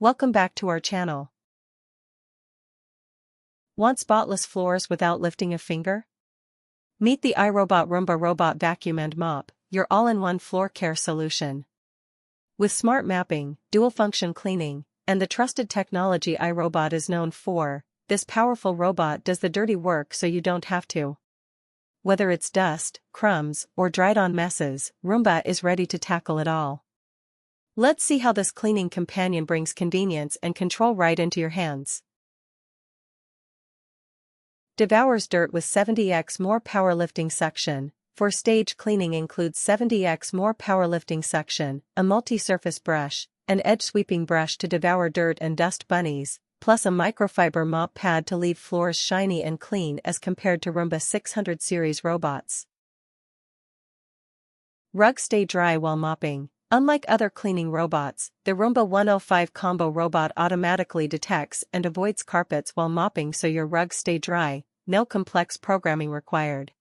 Welcome back to our channel. Want spotless floors without lifting a finger? Meet the iRobot Roomba Robot Vacuum and Mop, your all-in-one floor care solution. With smart mapping, dual-function cleaning, and the trusted technology iRobot is known for, this powerful robot does the dirty work so you don't have to. Whether it's dust, crumbs, or dried-on messes, Roomba is ready to tackle it all. Let's see how this cleaning companion brings convenience and control right into your hands. Devours dirt with 70x more powerlifting suction. For stage cleaning includes 70x more powerlifting suction, a multi-surface brush, an edge-sweeping brush to devour dirt and dust bunnies, plus a microfiber mop pad to leave floors shiny and clean as compared to Roomba 600 series robots. Rugs stay dry while mopping. Unlike other cleaning robots, the Roomba 105 Combo robot automatically detects and avoids carpets while mopping so your rugs stay dry, no complex programming required.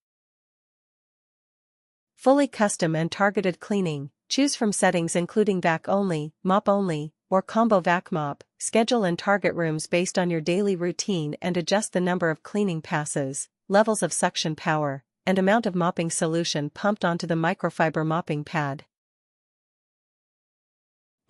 Fully custom and targeted cleaning. Choose from settings including vac only, mop only, or combo vac-mop. Schedule and target rooms based on your daily routine and adjust the number of cleaning passes, levels of suction power, and amount of mopping solution pumped onto the microfiber mopping pad.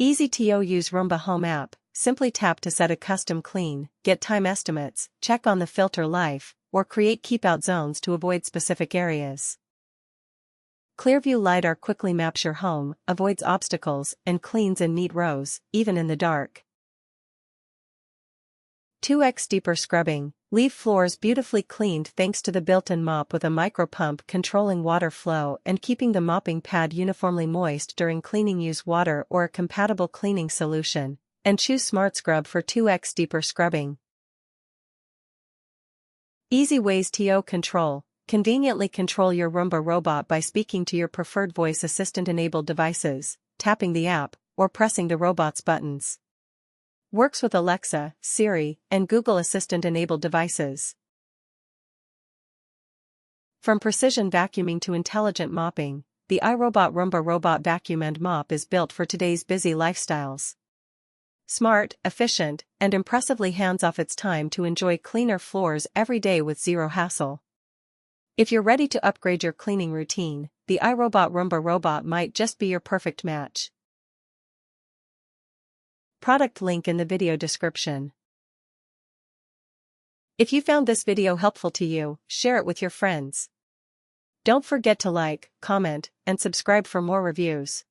Easy to use Roomba Home app. Simply tap to set a custom clean, get time estimates, check on the filter life, or create keep-out zones to avoid specific areas. ClearView LiDAR quickly maps your home, avoids obstacles, and cleans in neat rows, even in the dark. 2x deeper scrubbing. Leave floors beautifully cleaned thanks to the built-in mop with a micro-pump controlling water flow and keeping the mopping pad uniformly moist during cleaning. Use water or a compatible cleaning solution, and choose Smart Scrub for 2x deeper scrubbing. Easy ways to control. Conveniently control your Roomba robot by speaking to your preferred voice assistant-enabled devices, tapping the app, or pressing the robot's buttons. Works with Alexa, Siri, and Google Assistant-enabled devices. From precision vacuuming to intelligent mopping, the iRobot Roomba Robot Vacuum and Mop is built for today's busy lifestyles. Smart, efficient, and impressively hands-off, it's time to enjoy cleaner floors every day with zero hassle. If you're ready to upgrade your cleaning routine, the iRobot Roomba Robot might just be your perfect match. Product link in the video description. If you found this video helpful to you, share it with your friends. Don't forget to like, comment, and subscribe for more reviews.